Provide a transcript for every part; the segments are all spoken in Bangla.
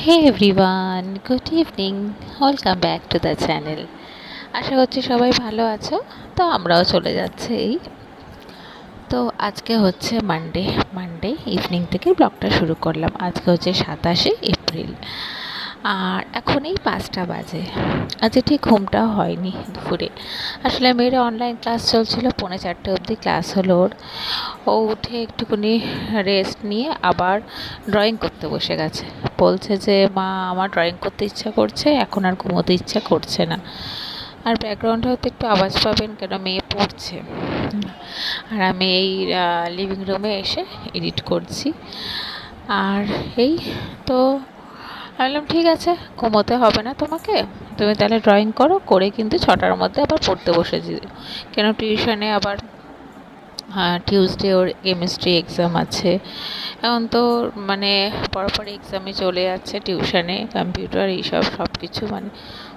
Hey everyone, good evening. Welcome back to the channel. আশা করছি সবাই ভালো আছো। তো আমরাও চলে যাচ্ছি তো আজকে হচ্ছে মানডে ইভিনিং থেকে ব্লগটা শুরু করলাম। আজকে হচ্ছে 27 এপ্রিল আর এখন এই 5টা বাজে। আজকে ঠিক ঘুমটা হয়নি দুপুরে। আসলে মেয়ের অনলাইন ক্লাস চলছিল, 3:45 অবধি ক্লাস হলো ওর। ও উঠে একটুখানি রেস্ট নিয়ে আবার ড্রয়িং করতে বসে গেছে। বলছে যে মা আমার ড্রয়িং করতে ইচ্ছা করছে, এখন আর ঘুমোতে ইচ্ছা করছে না। আর ব্যাকগ্রাউন্ডে হয়তো একটু আওয়াজ পাবেন, কেন মেয়ে পড়ছে। আর আমি এই লিভিং রুমে এসে এডিট করছি। আর এই তো বললাম ঠিক আছে, ঘুমোতে হবে না তোমাকে, তুমি তাহলে ড্রয়িং করো, করে কিন্তু 6টার মধ্যে আবার পড়তে বসে দিও, কেন টিউশনে আবার টিউসডে ওর কেমিস্ট্রি এক্সাম আছে। এখন তো মানে পরপরই এক্সামে চলে যাচ্ছে, টিউশনে কম্পিউটার এইসব সব কিছু মানে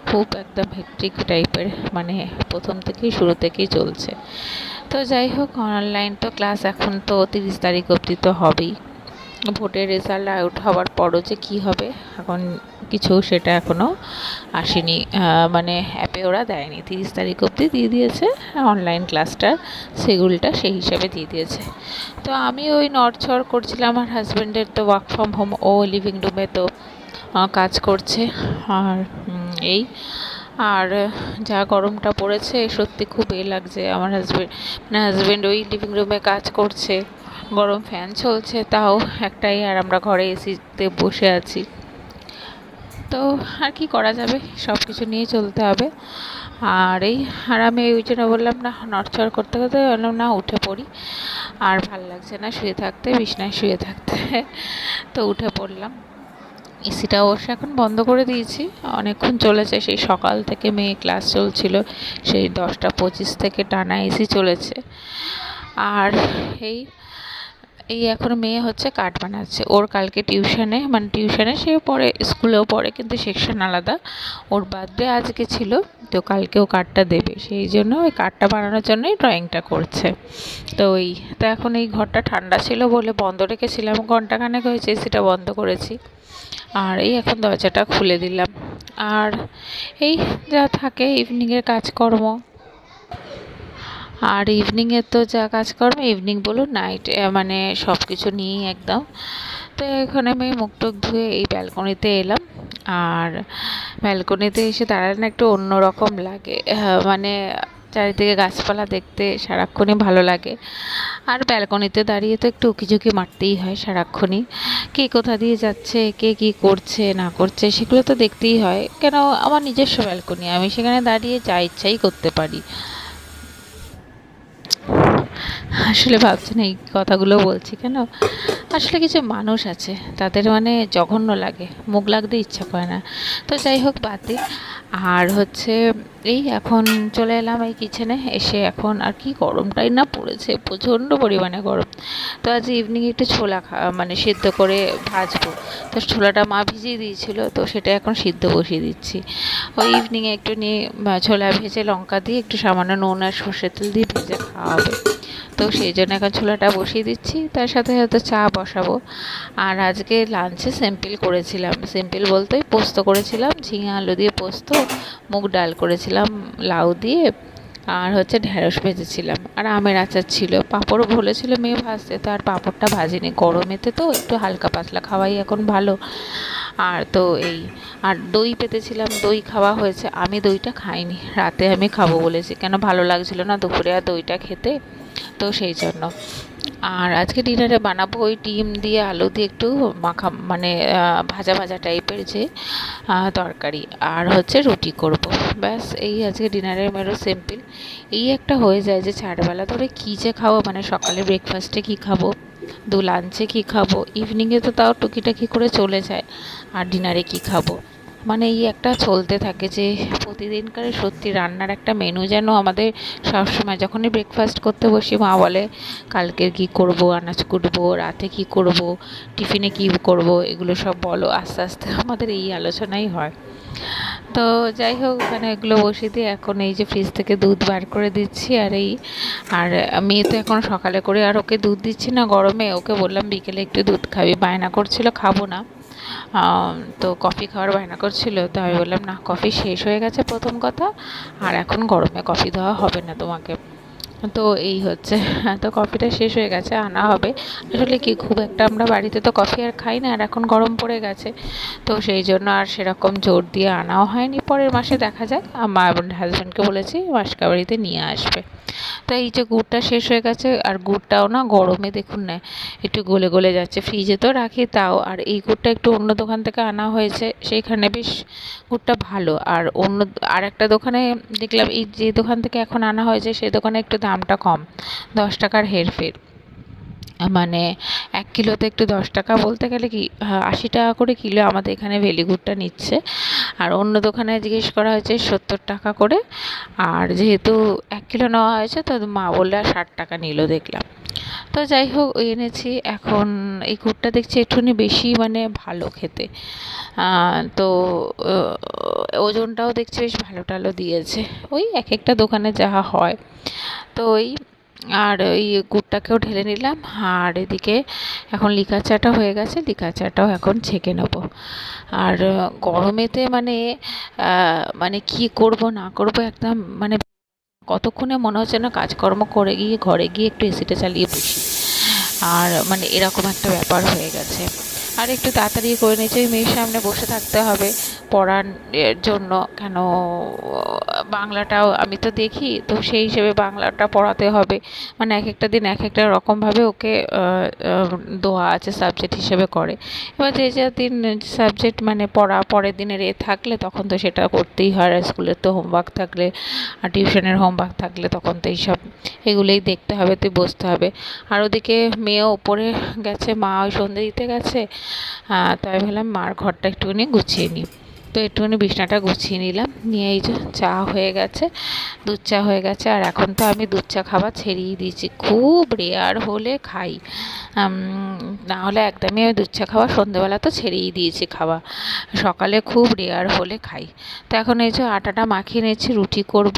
খুব একদম হেক্টিক টাইপের, মানে প্রথম থেকেই শুরু থেকেই চলছে। তো যাই হোক, অনলাইন তো ক্লাস এখন তো 30 তারিখ অবধি তো হবেই। ভোটের রেজাল্ট আউট হওয়ার পরও যে কী হবে এখন কিছু সেটা এখনও আসেনি, মানে অ্যাপে ওরা দেয়নি। 30 তারিখ অবধি দিয়ে দিয়েছে অনলাইন ক্লাসটার শিডিউলটা, সেই হিসাবে দিয়ে দিয়েছে। তো আমি ওই নড়চড় করছিলাম, আর হাজব্যান্ডের তো ওয়ার্ক ফ্রম হোম, ও লিভিং রুমে তো কাজ করছে। আর এই আর যা গরমটা পড়েছে সত্যি খুব লাগছে। আমার হাজব্যান্ড ওই লিভিং রুমে কাজ করছে, গরম ফ্যান চলছে তাও একটাই, আর আমরা ঘরে এসিতে বসে আছি। তো আর কি করা যাবে, সব কিছু নিয়ে চলতে হবে। আর আমি ওই জন্য বললাম না, নড়চড় করতে করতে বললাম না উঠে পড়ি, আর ভাল লাগছে না শুয়ে থাকতে, বিছনায় শুয়ে থাকতে। তো উঠে পড়লাম। এসিটা অবশ্য এখন বন্ধ করে দিয়েছি, অনেকক্ষণ চলেছে, সেই সকাল থেকে মেয়ে ক্লাস চলছিল, সেই 10টা 25 থেকে টানা এসি চলেছে। আর এই এই এখন মেয়ে হচ্ছে কাঠ বানাচ্ছে। ওর কালকে টিউশনে সে পড়ে, স্কুলেও পড়ে, কিন্তু সেকশন আলাদা। ওর বার্থডে আজকে ছিল, তো কালকে ও কাঠটা দেবে, সেই জন্য ওই কাঠটা বানানোর জন্যই ড্রয়িংটা করছে। তো এখন এই ঘরটা ঠান্ডা ছিল বলে বন্ধ রেখেছিলাম, ঘন্টাখানেক হয়েছে এসিটা বন্ধ করেছি। আর এই এখন দরজাটা খুলে দিলাম। আর এই যা থাকে ইভিনিংয়ের কাজকর্ম, আর ইভিনিংয়ে তো যা কাজকর্ম, ইভিনিং বলুন নাইট, মানে সব কিছু নিয়েই একদম। তো এখানে আমি মুখ টুক ধুয়ে এই ব্যালকনিতে এলাম। আর ব্যালকনিতে এসে দাঁড়ালে একটু অন্যরকম লাগে, মানে চারিদিকে গাছপালা দেখতে সারাক্ষণই ভালো লাগে। আর ব্যালকনিতে দাঁড়িয়ে তো একটু উকিঝুঁকি মারতেই হয় সারাক্ষণই, কে কোথা দিয়ে যাচ্ছে, কে কী করছে না করছে সেগুলো তো দেখতেই হয়। কেন, আমার নিজস্ব ব্যালকনি, আমি সেখানে দাঁড়িয়ে যা ইচ্ছাই করতে পারি। আসলে ভাবছেন এই কথাগুলো বলছি কেন, আসলে কিছু মানুষ আছে তাদের মানে জঘন্য লাগে, মুখ লাগতে ইচ্ছা করে না। তো যাই হোক, বাদ দিন। আর হচ্ছে এই এখন চলে এলাম এই কিচেনে, এসে এখন আর কি গরমটাই না পড়েছে, প্রচণ্ড পরিমাণে গরম। তো আজ ইভিনিং একটু ছোলা মানে সিদ্ধ করে ভাজবো। তো ছোলাটা মা ভিজিয়ে দিয়েছিল, তো সেটা এখন সিদ্ধ বসিয়ে দিচ্ছি। ওই ইভিনিংয়ে একটু নিয়ে ছোলা ভেজে লঙ্কা দিয়ে একটু সামান্য নুন আর সর্ষের তেল দিয়ে ভেজে খাওয়া হবে। তো সেই জন্য এখন ছোলাটা বসিয়ে দিচ্ছি, তার সাথে হয়তো চা বসাবো। আর আজকে লাঞ্চে সিম্পল করেছিলাম, সিম্পল বলতে পোস্ত করেছিলাম, ঝিঙে আলু দিয়ে পোস্ত, মুগ ডাল করেছিলাম লাউ দিয়ে, আর হচ্ছে ঢ্যাঁড়স ভেজেছিলাম, আর আমের আচার ছিল, পাঁপড়ও বলেছিল মেয়ে ভাজতে, তো আর পাঁপড়টা ভাজিনি, গরমেতে তো একটু হালকা পাতলা খাওয়াই এখন ভালো। আর তো এই আর দই পেতেছিলাম, দই খাওয়া হয়েছে, আমি দইটা খাইনি, রাতে আমি খাবো বলেছি, কেন ভালো লাগছিল না দুপুরে আর দইটা খেতে, তো সেই জন্য। আর আজকে ডিনারে বানাবো ওই ডিম দিয়ে আলু দিয়ে একটু মাখা, মানে ভাজা ভাজা টাইপের যে তরকারি, আর হচ্ছে রুটি করব। ব্যাস এই আজকে ডিনারের মেনু সিম্পল। এই একটা হয়ে যায় যে 4 বেলা ধরে কী যে খাবো, মানে সকালে ব্রেকফাস্টে কী খাবো, লাঞ্চে কী খাবো, ইভিনিংয়ে তো তাও টুকিটাকি করে চলে যায়, আর ডিনারে কী খাবো, মানে এই একটা চলতে থাকে যে প্রতিদিনকার সত্যি রান্নার একটা মেনু যেন আমাদের সবসময়, যখনই ব্রেকফাস্ট করতে বসি মা বলে কালকের কী করব, আনাজ কুটবো, রাতে কী করব, টিফিনে কী করব, এগুলো সব বলো, আস্তে আস্তে আমাদের এই আলোচনাই হয়। তো যাই হোক, ওখানে এগুলো বসিয়ে দিয়ে এখন এই যে ফ্রিজ থেকে দুধ বার করে দিচ্ছি। আর মেয়ে তো এখন সকালে করে আর ওকে দুধ দিচ্ছি না গরমে, ওকে বললাম বিকেলে একটু দুধ খাবি, বায়না করছিল খাবো না। তো কফি খাওয়ার বায়না করছিল, তো আমি বললাম না, কফি শেষ হয়ে গেছে প্রথম কথা, আর এখন গরমে কফি দেওয়া হবে না তোমাকে। তো এই হচ্ছে, তো কফিটা শেষ হয়ে গেছে, আনা হবে। আসলে কি, খুব একটা আমরা বাড়িতে তো কফি আর খাই না, আর এখন গরম পড়ে গেছে, তো সেই জন্য আর সেরকম জোর দিয়ে আনাও হয়নি। পরের মাসে দেখা যাক, আমার হাজব্যান্ডকে বলেছি মাসকাবাড়িতে নিয়ে আসবে। তো এই যে গুড়টা শেষ হয়ে গেছে, আর গুড়টাও না গরমে দেখুন না একটু গলে গলে যাচ্ছে, ফ্রিজে তো রাখি তাও। আর এই গুড়টা একটু অন্য দোকান থেকে আনা হয়েছে, সেইখানে বেশ গুড়টা ভালো। আর অন্য আর একটা দোকানে দেখলাম, এই যে দোকান থেকে এখন আনা হয়েছে সেই দোকানে একটু দামটা কম, 10 টাকার হেরফের। মানে 1 কিলোতে একটু 10 টাকা, বলতে গেলে কি 80 টাকা করে কিলো আমাদের এখানে ভেলিগুড়টা নিচ্ছে। আর অন্য দোকানে জিজ্ঞেস করা হয়েছে 70 টাকা করে। আর যেহেতু 1 কিলো নেওয়া হয়েছে, তো মা বললে 60 টাকা নিল দেখলাম। তো যাই হোক, ওই এনেছি। এখন এই গুড়টা দেখছি একটুখানি বেশি মানে ভালো খেতে। তো ওজনটাও দেখছি বেশ ভালো টালো দিয়েছে, ওই এক একটা দোকানে যাহা হয়। তো ওই, আর ওই গুড়টাকেও ঢেলে নিলাম। আর এদিকে এখন লিকার চাটা হয়ে গেছে, লিকার চাটাও এখন ছেঁকে নেব। আর গরমেতে মানে মানে কি করব না করব একদম মানে কতক্ষণে মনে হচ্ছে না কাজকর্ম করে গিয়ে ঘরে গিয়ে একটু এসিটা চালিয়ে বসি, আর মানে এরকম একটা ব্যাপার হয়ে গেছে। আর একটু তাড়াতাড়ি করে নিয়েছি, ওই মেয়ের সামনে বসে থাকতে হবে পড়ার জন্য। কেন, বাংলাটাও আমি তো দেখি, তো সেই হিসেবে বাংলাটা পড়াতে হবে। মানে এক একটা দিন এক একটা রকমভাবে ওকে দেওয়া আছে সাবজেক্ট হিসেবে করে। এবার যে যে দিন সাবজেক্ট মানে পড়া পরের দিনের থাকলে তখন তো সেটা করতেই হয়, আর স্কুলের তো হোমওয়ার্ক থাকলে আর টিউশনের হোমওয়ার্ক থাকলে তখন তো এইসব এগুলোই দেখতে হবে, তুই বসতে হবে। আর ওদিকে মেয়েও ওপরে গেছে, মা ওই সন্ধ্যে দিতে গেছে। তাই ভাবলাম মার ঘরটা একটুখানি গুছিয়ে নিই। তো একটুখানি বিছনাটা গুছিয়ে নিলাম, নিয়ে এই যে চা হয়ে গেছে, দুধ চা হয়ে গেছে। আর এখন তো আমি দুধ চা খাওয়া ছেড়েই দিয়েছি, খুব রেয়ার হলে খাই, না হলে একদমই আমি দুধ চা খাওয়া সন্ধ্যেবেলা তো ছেড়েই দিয়েছি খাওয়া, সকালে খুব রেয়ার হলে খাই। তো এখন এই যে আটাটা মাখিয়ে নিয়েছি, রুটি করব।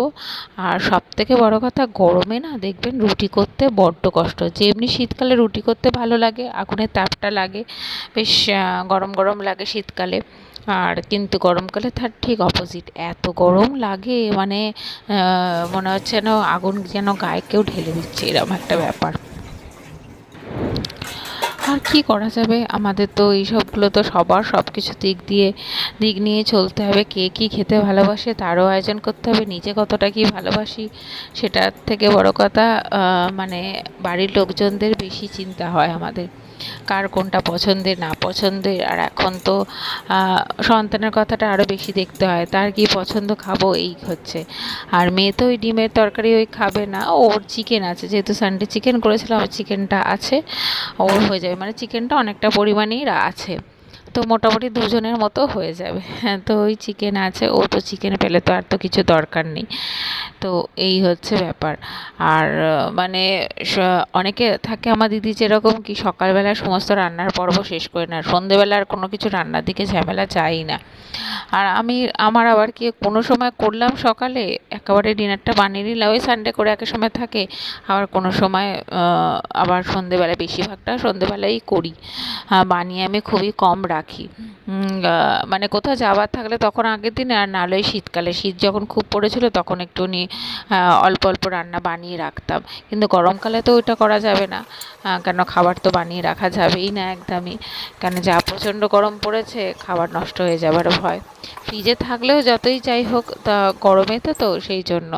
আর সব থেকে বড় কথা, গরমে না দেখবেন রুটি করতে বড্ড কষ্ট। যেমনি শীতকালে রুটি করতে ভালো লাগে, আগুনের তাপটা লাগে, বেশ গরম গরম লাগে শীতকালে। আর কিন্তু গরমকালে তার ঠিক অপোজিট, এত গরম লাগে মানে মনে হচ্ছে যেন আগুন যেন গায়ে কেউ ঢেলে দিচ্ছে, এরকম একটা ব্যাপার। আর কি করা যাবে, আমাদের তো এইসবগুলো তো সবার সব কিছু দিক নিয়ে চলতে হবে। কে কী খেতে ভালোবাসে তারও আয়োজন করতে হবে, নিজে কতটা কি ভালোবাসি সেটার থেকে বড় কথা মানে বাড়ির লোকজনদের বেশি চিন্তা হয় আমাদের, কার কোনটা পছন্দের না পছন্দের। আর এখন তো সন্তানের কথাটা আরও বেশি দেখতে হয়, তার কি পছন্দ খাবো এই হচ্ছে। আর মেয়ে তো ওই ডিমের তরকারি ওই খাবে না, ওর চিকেন আছে, যেহেতু সানডে চিকেন করেছিলাম, ওর চিকেনটা আছে, ওর হয়ে যাবে। মানে চিকেনটা অনেকটা পরিমাণেই আছে, তো মোটামুটি দুজনের মতো হয়ে যাবে। হ্যাঁ, তো ওই চিকেন আছে, ও তো চিকেন পেলে তো আর তো কিছু দরকার নেই। তো এই হচ্ছে ব্যাপার। আর মানে অনেকে থাকে, আমার দিদি যেরকম কি সকালবেলা সমস্ত রান্নার পর্ব শেষ করে না, সন্ধেবেলা আর কোনো কিছু রান্নার দিকে ঝামেলা চাই না। আর আমার আবার কি কোনো সময় করলাম সকালে একেবারে ডিনারটা বানিয়ে নিলাম, ওই সানডে করে একের সময় থাকে। আবার কোনো সময় আবার সন্ধেবেলায়, বেশিরভাগটা সন্ধেবেলাই করি, বানিয়ে আমি খুবই কম রাখি। মানে কোথাও যাওয়ার থাকলে তখন আগের দিনে, আর নাহলে শীতকালে, শীত যখন খুব পড়েছিল তখন একটুখানি অল্প অল্প রান্না বানিয়ে রাখতাম। কিন্তু গরমকালে তো ওইটা করা যাবে না, কেন খাবার তো বানিয়ে রাখা যাবেই না একদমই, কেন যা প্রচণ্ড গরম পড়েছে, খাবার নষ্ট হয়ে যাবার ভয়। ফ্রিজে থাকলেও যতই যাই হোক, তা গরমেতে তো সেই জন্য।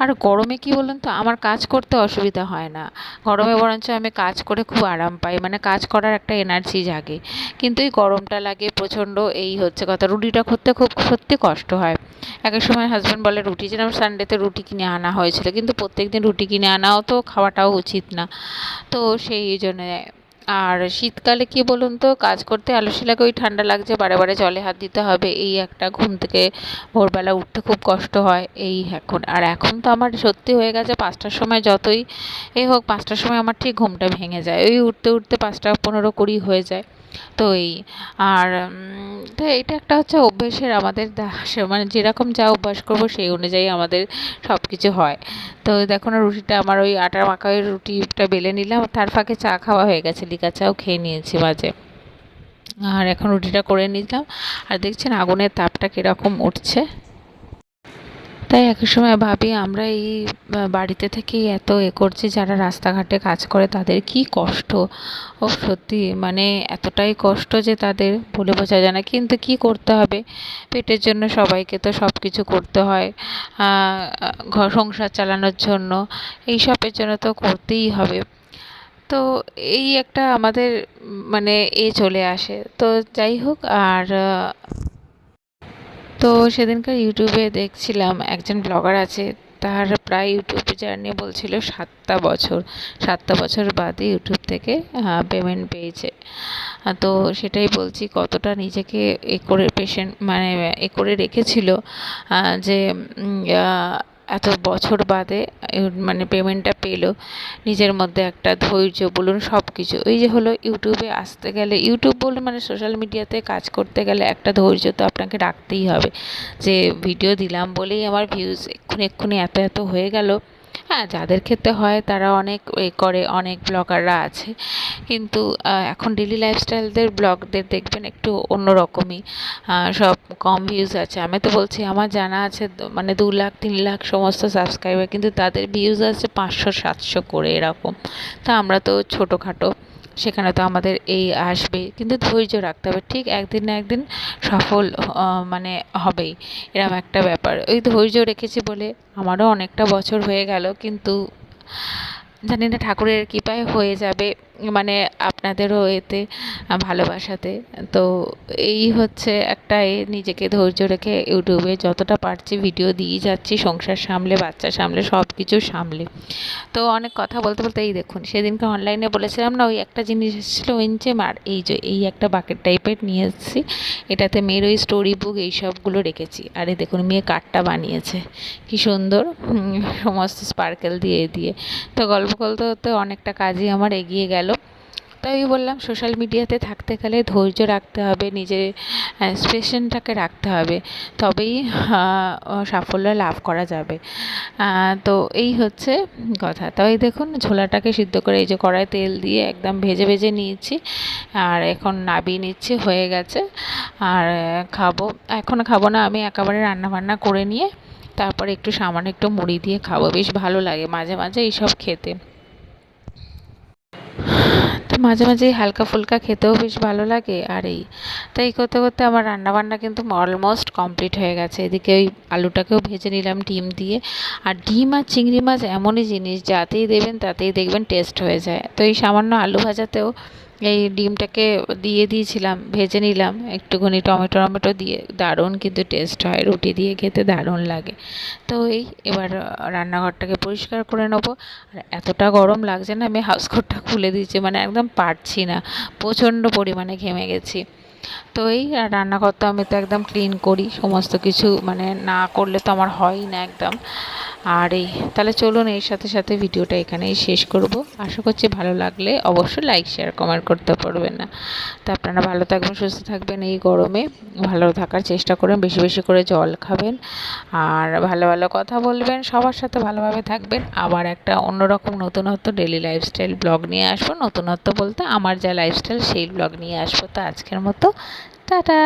আর গরমে কি বলুন তো, আমার কাজ করতে অসুবিধা হয় না, গরমে বরঞ্চ আমি কাজ করে খুব আরাম পাই, মানে কাজ করার একটা এনার্জি জাগে। কিন্তু এই গরমটা লাগে প্রচণ্ড, এই হচ্ছে কথা। রুটিটা করতে খুব সত্যি কষ্ট হয়। এক এক সময় হাজব্যান্ড বলে, রুটি যেরকম সানডেতে রুটি কিনে আনা হয়েছিল, কিন্তু প্রত্যেক দিন রুটি কিনে আনাও তো খাওয়াটাও উচিত না, তো সেই জন্যে। আর শীতকালে কি বলুন তো, কাজ করতে আলসি লাগে, ওই ঠান্ডা লাগছে বারে বারে জলে হাত দিতে হবে, এই একটা, ঘুম থেকে ভোরবেলা উঠতে খুব কষ্ট হয় এই এখন। আর এখন তো আমার সত্যি হয়ে গেছে 5টার সময়, যতই এই হোক 5টার সময় আমার ঠিক ঘুমটা ভেঙে যায়, ওই উঠতে উঠতে 5টা 15 20 হয়ে যায়। তো এই, আর তো এটা একটা হচ্ছে অভ্যেসের আমাদের, মানে যেরকম যা অভ্যাস করবো সেই অনুযায়ী আমাদের সব কিছু হয়। তো দেখো না, রুটিটা আমার ওই আটার মাখা রুটিটা বেলে নিলাম, তার ফাঁকে চা খাওয়া হয়ে গেছে, লিকার চাও খেয়ে নিয়েছি মাঝে। আর এখন রুটিটা করে নিলাম। আর দেখছেন আগুনের তাপটা কীরকম উঠছে। তাই একই সময় ভাবি আমরা এই বাড়িতে থেকেই এত করছি, যারা রাস্তাঘাটে কাজ করে তাদের কি কষ্ট। ও সত্যি মানে এতটাই কষ্ট যে তাদের বলে বোঝা যায় না, কিন্তু কি করতে হবে, পেটের জন্য সবাইকে তো সব কিছু করতে হয়। ঘর সংসার চালানোর জন্য এইসবের জন্য তো করতেই হবে। তো এই একটা আমাদের মানে চলে আসে। তো যাই হোক, আর তো সেদিনকার ইউটিউবে দেখছিলাম একজন ব্লগার আছে, তার প্রায় ইউটিউব জার্নি বলছিল 7টা বছর, 7টা বছর বাদে ইউটিউব থেকে পেমেন্ট পেয়েছে। তো সেটাই বলছি, কতটা নিজেকে করে পেশেন্ট মানে করে রেখেছিল, যে এত বছর বাদে মানে পেমেন্টটা পেলো। নিজের মধ্যে একটা ধৈর্য বলুন, সব কিছু ওই যে হলো, ইউটিউবে আসতে গেলে, ইউটিউব বলুন মানে সোশ্যাল মিডিয়াতে কাজ করতে গেলে একটা ধৈর্য তো আপনাকে রাখতেই হবে। যে ভিডিও দিলাম বলেই আমার ভিউজ এক্ষুনি এত এত হয়ে গেল। হ্যাঁ, যাদের ক্ষেত্রে হয় তারা অনেক করে, অনেক ব্লগাররা আছে, কিন্তু এখন ডেলি লাইফস্টাইলদের ব্লগদের দেখবেন একটু অন্যরকমই, সব কম ভিউজ আছে। আমি তো বলছি আমার জানা আছে মানে 2 লাখ 3 লাখ সমস্ত সাবস্ক্রাইবার, কিন্তু তাদের ভিউজ আছে 500 700 করে এরকম। তা আমরা তো ছোটোখাটো, সেখানে তো আমাদের এই আসবে, কিন্তু ধৈর্য রাখতে হবে, ঠিক একদিন না একদিন সফল মানে হবেই, এরকম একটা ব্যাপার। ওই ধৈর্য রেখেছি বলে আমারও অনেকটা বছর হয়ে গেল, কিন্তু জানি না ঠাকুরের কৃপায় হয়ে যাবে, মানে আপনাদেরও এতে ভালোবাসাতে। তো এই হচ্ছে একটা নিজেকে ধৈর্য রেখে ইউটিউবে যতটা পারছি ভিডিও দিয়ে যাচ্ছি, সংসার সামলে, বাচ্চা সামলে, সব কিছু সামলে। তো অনেক কথা বলতে বলতে এই দেখুন, সেদিনকে অনলাইনে বলেছিলাম না, ওই একটা জিনিস এসেছিলো ইঞ্চেম, আর এই যে এই একটা বাকেট টাইপের নিয়ে এসেছি, এটাতে মেয়ের ওই স্টোরি বুক এই সবগুলো রেখেছি। আর এই দেখুন মেয়ে কার্ডটা বানিয়েছে কি সুন্দর, সমস্ত স্পার্কেল দিয়ে দিয়ে। তো গল্প করতে করতে অনেকটা কাজই আমার এগিয়ে গেল। তাই বললাম, সোশ্যাল মিডিয়াতে থাকতে গেলে ধৈর্য রাখতে হবে, নিজের এক্সপ্রেশনটাকে রাখতে হবে, তবেই সাফল্য লাভ করা যাবে। তো এই হচ্ছে কথা। তো এই দেখুন ছোলাটাকে সিদ্ধ করে এই যে কড়াই তেল দিয়ে একদম ভেজে ভেজে নিয়েছি, আর এখন নাবিয়ে নিচ্ছি, হয়ে গেছে। আর খাবো, এখন খাবো না, আমি একেবারে রান্নাবান্না করে নিয়ে তারপরে একটু সামান্য একটু মুড়ি দিয়ে খাবো, বেশ ভালো লাগে মাঝে মাঝে এইসব খেতে। তো মাঝে মাঝে হালকা ফুলকা খেতেও বেশ ভালো লাগে। আর তাই করতে করতে আমার রান্নাবান্না কিন্তু অলমোস্ট কমপ্লিট হয়ে গেছে। এদিকে ওই আলুটাকেও ভেজে নিলাম ডিম দিয়ে। আর ডিম আর চিংড়ি মাছ এমনই জিনিস, যাতেই দেবেন তাতেই দেখবেন টেস্ট হয়ে যায়। তো এই সামান্য আলু ভাজাতেও এই ডিমটাকে দিয়ে দিয়েছিলাম, ভেজে নিলাম একটুখানি টমেটো টমেটো দিয়ে, দারুণ কিন্তু টেস্ট হয়, রুটি দিয়ে খেতে দারুণ লাগে। তো এবার রান্নাঘরটাকে পরিষ্কার করে নেবো। আর এতটা গরম লাগছে না, আমি হাউসকোটটা খুলে দিয়েছি, মানে একদম পারছি না, প্রচণ্ড পরিমাণে ঘেমে গেছি। তো রান্নাঘর তো আমি তো একদম ক্লিন করি, সমস্ত কিছু মানে না করলে তো আমার হয়ই না একদম। আর তাহলে চলুন এর সাথে সাথে ভিডিওটা এখানেই শেষ করব। আশা করছি ভালো লাগলে অবশ্যই লাইক শেয়ার কমেন্ট করতে পারবেন না। তো আপনারা ভালো থাকবেন, সুস্থ থাকবেন, এই গরমে ভালো থাকার চেষ্টা করবেন, বেশি বেশি করে জল খাবেন, আর ভালো ভালো কথা বলবেন, সবার সাথে ভালোভাবে থাকবেন। আবার একটা অন্যরকম নতুনত্ব ডেলি লাইফস্টাইল ব্লগ নিয়ে আসবো, নতুনত্ব বলতে আমার যা লাইফস্টাইল সেই ব্লগ নিয়ে আসবো। তো আজকের মতো টাটা।